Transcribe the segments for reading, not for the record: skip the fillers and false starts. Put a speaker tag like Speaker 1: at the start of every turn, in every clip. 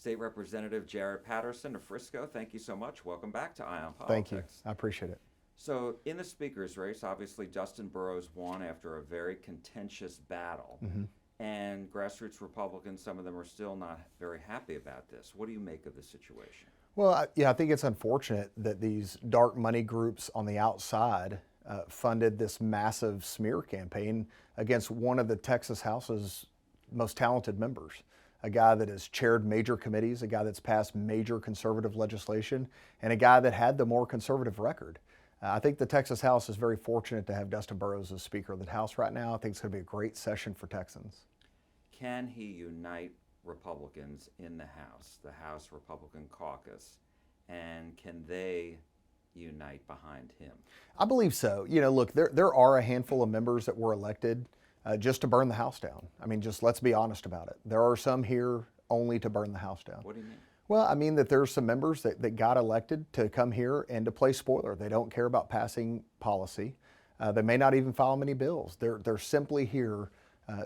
Speaker 1: State Representative Jared Patterson of Frisco, thank you so much. Welcome back to Eye on
Speaker 2: Thank you.
Speaker 1: Politics.
Speaker 2: I appreciate it.
Speaker 1: So, in the speaker's race, obviously Dustin Burrows won after a very contentious battle. And grassroots Republicans, some of them are still not very happy about this. What do you make of the situation?
Speaker 2: Well, I think it's unfortunate that these dark money groups on the outside funded this massive smear campaign against one of the Texas House's most talented members, a guy that has chaired major committees, a guy that's passed major conservative legislation, and a guy that had the more conservative record. I think the Texas House is very fortunate to have Dustin Burrows as Speaker of the House right now. I think it's going to be a great session for Texans.
Speaker 1: Can he unite Republicans in the House Republican caucus, and can they unite behind him?
Speaker 2: I believe so. Look, there are a handful of members that were elected just to burn the House down. I mean, just let's be honest about it. There are some here only to burn the House down.
Speaker 1: What do you mean?
Speaker 2: Well, I mean that there's some members that got elected to come here and to play spoiler. They don't care about passing policy. They may not even file many bills. They're simply here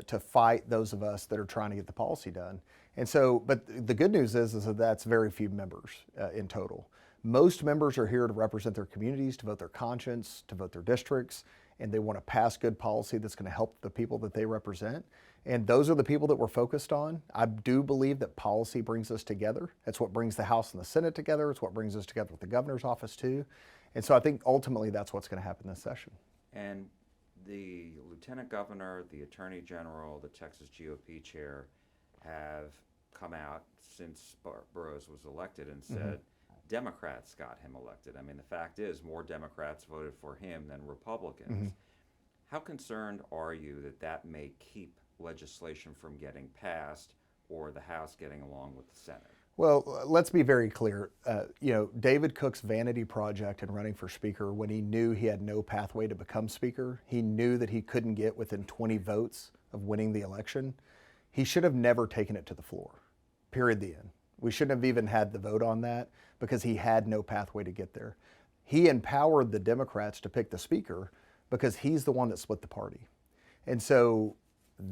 Speaker 2: to fight those of us that are trying to get the policy done. And so, but the good news is that that's very few members in total. Most members are here to represent their communities, to vote their conscience, to vote their districts, and they want to pass good policy that's going to help the people that they represent. And those are the people that we're focused on. I do believe that policy brings us together. That's what brings the House and the Senate together. It's what brings us together with the governor's office too. And so I think ultimately that's what's going to happen this session.
Speaker 1: And the lieutenant governor, the attorney general, the Texas GOP chair have come out since Burrows was elected and said Democrats got him elected. I mean, the fact is more Democrats voted for him than Republicans. How concerned are you that that may keep legislation from getting passed or the House getting along with the Senate?
Speaker 2: Well, let's be very clear. David Cook's vanity project in running for Speaker, when he knew he had no pathway to become Speaker, he knew that he couldn't get within 20 votes of winning the election. He should have never taken it to the floor, period, the end. We shouldn't have even had the vote on that because he had no pathway to get there. He empowered the Democrats to pick the Speaker because he's the one that split the party. And so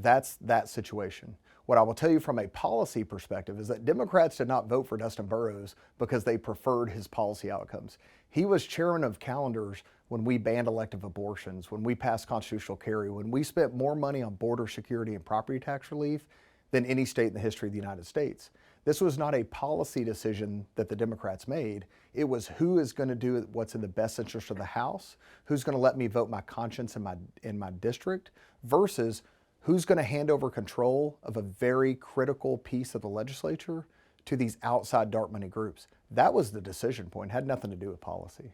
Speaker 2: that's that situation. What I will tell you from a policy perspective is that Democrats did not vote for Dustin Burrows because they preferred his policy outcomes. He was chairman of calendars when we banned elective abortions, when we passed constitutional carry, when we spent more money on border security and property tax relief than any state in the history of the United States. This was not a policy decision that the Democrats made. It was who is going to do what's in the best interest of the House, who's going to let me vote my conscience in my district, versus who's going to hand over control of a very critical piece of the legislature to these outside dark money groups. That was the decision point. It had nothing to do with policy.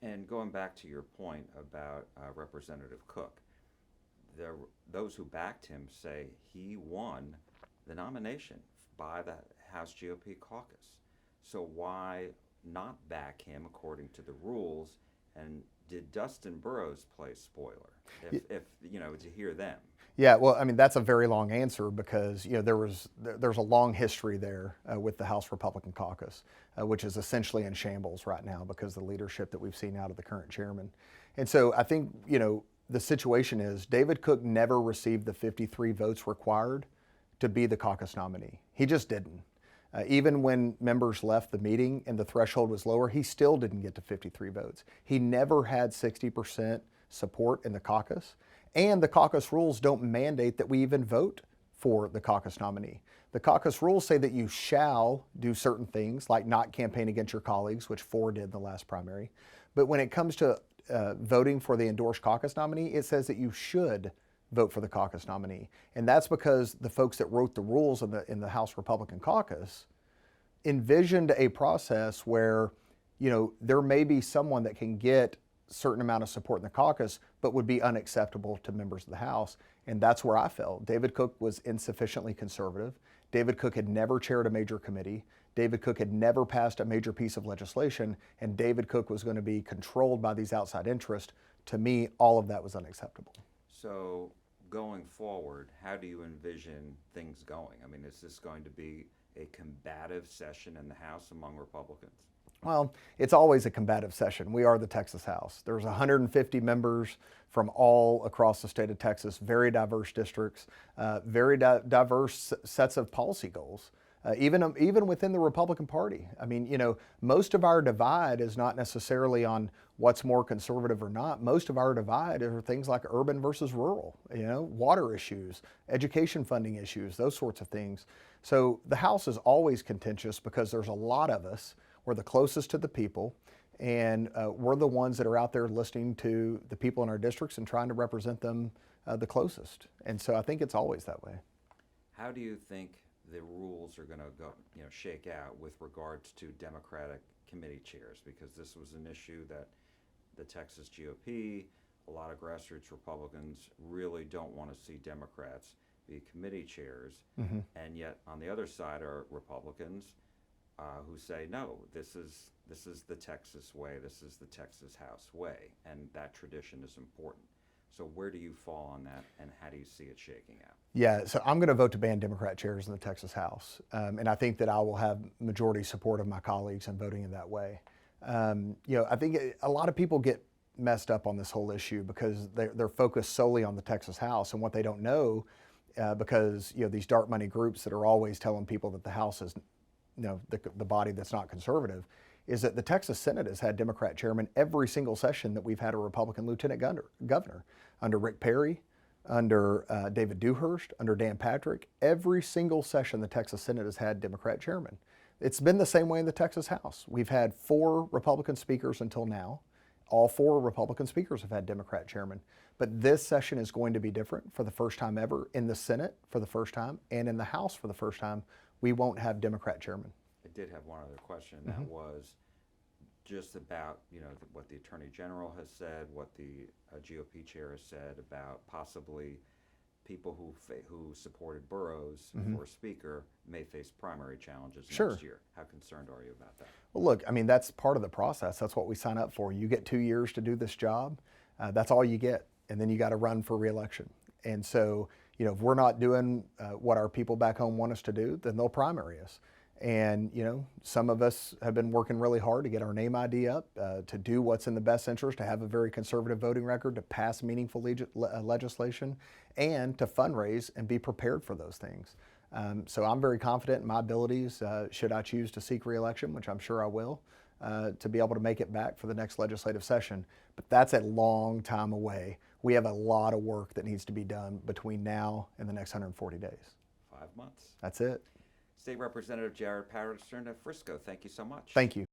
Speaker 1: And going back to your point about Representative Cook, those who backed him say he won the nomination by the House GOP caucus. So why not back him according to the rules? And did Dustin Burrows play spoiler? If to hear them.
Speaker 2: Yeah, well, I mean, that's a very long answer because there's a long history there with the House Republican caucus, which is essentially in shambles right now because of the leadership that we've seen out of the current chairman. And so I think the situation is David Cook never received the 53 votes required to be the caucus nominee. He just didn't. Even when members left the meeting and the threshold was lower, he still didn't get to 53 votes. He never had 60% support in the caucus, and the caucus rules don't mandate that we even vote for the caucus nominee. The caucus rules say that you shall do certain things, like not campaign against your colleagues, which 4 did in the last primary. But when it comes to voting for the endorsed caucus nominee, it says that you should vote for the caucus nominee. And that's because the folks that wrote the rules in the House Republican caucus envisioned a process where, there may be someone that can get a certain amount of support in the caucus, but would be unacceptable to members of the House. And that's where I fell. David Cook was insufficiently conservative. David Cook had never chaired a major committee. David Cook had never passed a major piece of legislation, and David Cook was going to be controlled by these outside interests. To me, all of that was unacceptable.
Speaker 1: So going forward, how do you envision things going? I mean, is this going to be a combative session in the House among Republicans?
Speaker 2: Well, it's always a combative session. We are the Texas House. There's 150 members from all across the state of Texas, very diverse districts, very diverse sets of policy goals. even within the Republican Party. I mean, most of our divide is not necessarily on what's more conservative or not. Most of our divide are things like urban versus rural, water issues, education funding issues, those sorts of things. So the House is always contentious because there's a lot of us. We're the closest to the people, and we're the ones that are out there listening to the people in our districts and trying to represent them the closest. And so I think it's always that way.
Speaker 1: How do you think the rules are going to go, shake out with regards to Democratic committee chairs? Because this was an issue that the Texas GOP, a lot of grassroots Republicans really don't want to see Democrats be committee chairs, and yet on the other side are Republicans who say, no, this is the Texas way, this is the Texas House way, and that tradition is important. So where do you fall on that, and how do you see it shaking out?
Speaker 2: Yeah, so I'm going to vote to ban Democrat chairs in the Texas House, and I think that I will have majority support of my colleagues in voting in that way. I think a lot of people get messed up on this whole issue because they're focused solely on the Texas House, and what they don't know, because these dark money groups that are always telling people that the House is, the body that's not conservative, is that the Texas Senate has had Democrat chairmen every single session that we've had a Republican lieutenant governor, under Rick Perry, under David Dewhurst, under Dan Patrick. Every single session the Texas Senate has had Democrat chairmen. It's been the same way in the Texas House. We've had 4 Republican speakers until now. All 4 Republican speakers have had Democrat chairmen. But this session is going to be different for the first time ever. In the Senate for the first time, and in the House for the first time, we won't have Democrat chairmen.
Speaker 1: I did have one other question. That was just about what the Attorney General has said, what the GOP chair has said about possibly people who supported Burrows for Speaker may face primary challenges next year. How concerned are you about that?
Speaker 2: Well, look, I mean, that's part of the process. That's what we sign up for. You get 2 years to do this job. That's all you get. And then you got to run for re-election. And so, if we're not doing what our people back home want us to do, then they'll primary us. And, some of us have been working really hard to get our name ID up, to do what's in the best interest, to have a very conservative voting record, to pass meaningful legislation, and to fundraise and be prepared for those things. So I'm very confident in my abilities, should I choose to seek re-election, which I'm sure I will, to be able to make it back for the next legislative session. But that's a long time away. We have a lot of work that needs to be done between now and the next 140 days.
Speaker 1: 5 months.
Speaker 2: That's it.
Speaker 1: State Representative Jared Patterson of Frisco, thank you so much.
Speaker 2: Thank you.